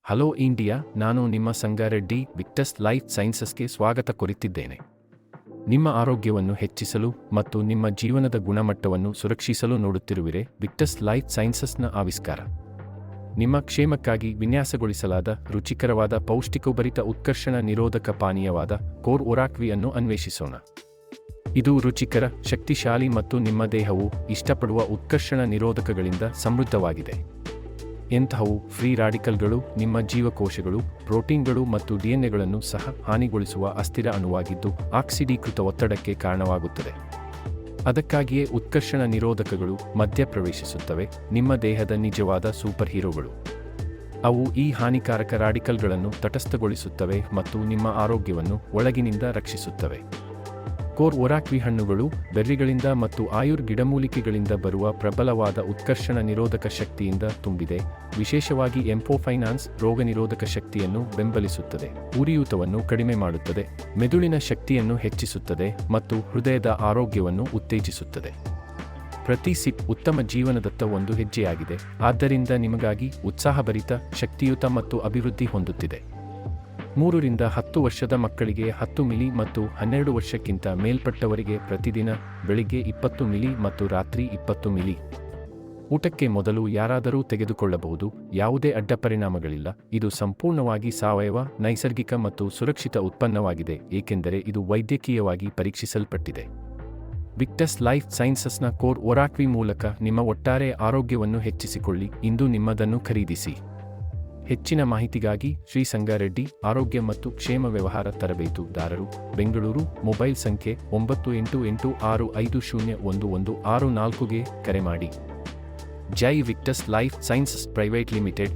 Hello India, ನಾನು ನಿಮ್ಮ Sangareddy Victus life ಸೈನ್ಸಸ್ಗೆ ಸ್ವಾಗತ ಕೋರುತ್ತಿದ್ದೇನೆ. ನಿಮ್ಮ ಆರೋಗ್ಯವನ್ನು ಹೆಚ್ಚಿಸಲು ಮತ್ತು ನಿಮ್ಮ ಜೀವನದ ಗುಣಮಟ್ಟವನ್ನು ಸುರಕ್ಷಿಸಲು ನೋಡುತ್ತಿರುವಿರೆ ವಿಕ್ಟಸ್ ಲೈಫ್ ಸೈನ್ಸಸ್ನ ಆವಿಷ್ಕಾರ. ನಿಮ್ಮ ಕ್ಷೇಮಕ್ಕಾಗಿ ವಿನ್ಯಾಸಗೊಳಿಸಲಾದ ರುಚಿಕರವಾದ ಪೌಷ್ಟಿಕೋಭರಿತ ಉತ್ಕರ್ಷಣ ನಿರೋಧಕ ಪಾನೀಯವಾದ ಕೋರ್ ಒರಾಕ್ವಿ ಅನ್ನು ಅನ್ವೇಷಿಸೋಣ. ಇದು ರುಚಿಕರ, ಶಕ್ತಿಶಾಲಿ ಮತ್ತು ನಿಮ್ಮ ದೇಹವು ಇಷ್ಟಪಡುವ ಉತ್ಕರ್ಷಣ ನಿರೋಧಕಗಳಿಂದ ಸಮೃದ್ಧವಾಗಿದೆ. ಎಂತಹವು ಫ್ರೀ ರಾಡಿಕಲ್ಗಳು, ನಿಮ್ಮ ಜೀವಕೋಶಗಳು, ಪ್ರೋಟೀನ್ಗಳು ಮತ್ತು ಡಿಎನ್ಎಗಳನ್ನು ಸಹ ಹಾನಿಗೊಳಿಸುವ ಅಸ್ಥಿರ ಅಣುವಾಗಿದ್ದು ಆಕ್ಸಿಡೀಕೃತ ಒತ್ತಡಕ್ಕೆ ಕಾರಣವಾಗುತ್ತದೆ. ಅದಕ್ಕಾಗಿಯೇ ಉತ್ಕರ್ಷಣ ನಿರೋಧಕಗಳು ಮಧ್ಯಪ್ರವೇಶಿಸುತ್ತವೆ, ನಿಮ್ಮ ದೇಹದ ನಿಜವಾದ ಸೂಪರ್ ಹೀರೋಗಳು. ಅವು ಈ ಹಾನಿಕಾರಕ ರಾಡಿಕಲ್ಗಳನ್ನು ತಟಸ್ಥಗೊಳಿಸುತ್ತವೆ ಮತ್ತು ನಿಮ್ಮ ಆರೋಗ್ಯವನ್ನು ಒಳಗಿನಿಂದ ರಕ್ಷಿಸುತ್ತವೆ. ಕೋರ್ ಒರಾಕ್ವಿ ಹಣ್ಣುಗಳು ಬೆರ್ರಿಗಳಿಂದ ಮತ್ತು ಆಯುರ್ ಗಿಡಮೂಲಿಕೆಗಳಿಂದ ಬರುವ ಪ್ರಬಲವಾದ ಉತ್ಕರ್ಷಣ ನಿರೋಧಕ ಶಕ್ತಿಯಿಂದ ತುಂಬಿದೆ. ವಿಶೇಷವಾಗಿ ಎಂಪೋಫೈನಾನ್ಸ್ ರೋಗನಿರೋಧಕ ಶಕ್ತಿಯನ್ನು ಬೆಂಬಲಿಸುತ್ತದೆ, ಉರಿಯೂತವನ್ನು ಕಡಿಮೆ ಮಾಡುತ್ತದೆ, ಮೆದುಳಿನ ಶಕ್ತಿಯನ್ನು ಹೆಚ್ಚಿಸುತ್ತದೆ ಮತ್ತು ಹೃದಯದ ಆರೋಗ್ಯವನ್ನು ಉತ್ತೇಜಿಸುತ್ತದೆ. ಪ್ರತಿ ಸಿಪ್ ಉತ್ತಮ ಜೀವನದತ್ತ ಒಂದು ಹೆಜ್ಜೆಯಾಗಿದೆ, ಆದ್ದರಿಂದ ನಿಮಗಾಗಿ ಉತ್ಸಾಹಭರಿತ, ಶಕ್ತಿಯುತ ಮತ್ತು ಅಭಿವೃದ್ಧಿ ಹೊಂದುತ್ತಿದೆ. 3 ರಿಂದ 10 ವರ್ಷದ ಮಕ್ಕಳಿಗೆ 10 ಮಿಲಿ ಮತ್ತು 12 ವರ್ಷಕ್ಕಿಂತ ಮೇಲ್ಪಟ್ಟವರಿಗೆ ಪ್ರತಿದಿನ ಬೆಳಿಗ್ಗೆ 20 ಮಿಲಿ ಮತ್ತು ರಾತ್ರಿ 20 ಮಿಲಿ. ಊಟಕ್ಕೆ ಮೊದಲು ಯಾರಾದರೂ ತೆಗೆದುಕೊಳ್ಳಬಹುದು, ಯಾವುದೇ ಅಡ್ಡಪರಿಣಾಮಗಳಿಲ್ಲ. ಇದು ಸಂಪೂರ್ಣವಾಗಿ ಸಾವಯವ, ನೈಸರ್ಗಿಕ ಮತ್ತು ಸುರಕ್ಷಿತ ಉತ್ಪನ್ನವಾಗಿದೆ ಏಕೆಂದರೆ ಇದು ವೈದ್ಯಕೀಯವಾಗಿ ಪರೀಕ್ಷಿಸಲ್ಪಟ್ಟಿದೆ. ವಿಕ್ಟಸ್ ಲೈಫ್ ಸೈನ್ಸಸ್ನ ಕೋರ್ ಒರಾಕ್ವಿ ಮೂಲಕ ನಿಮ್ಮ ಒಟ್ಟಾರೆ ಆರೋಗ್ಯವನ್ನು ಹೆಚ್ಚಿಸಿಕೊಳ್ಳಿ. ಇಂದು ನಿಮ್ಮದನ್ನು ಖರೀದಿಸಿ. ಹೆಚ್ಚಿನ ಮಾಹಿತಿಗಾಗಿ ಶ್ರೀ ಸಂಗಾರೆಡ್ಡಿ ಆರೋಗ್ಯ ಮತ್ತು ಕ್ಷೇಮ ವ್ಯವಹಾರ ತರಬೇತುದಾರರು, ಬೆಂಗಳೂರು. ಮೊಬೈಲ್ ಸಂಖ್ಯೆ 9886501164ಗೆ ಕರೆ ಮಾಡಿ. Jai Victus life sciences private limited.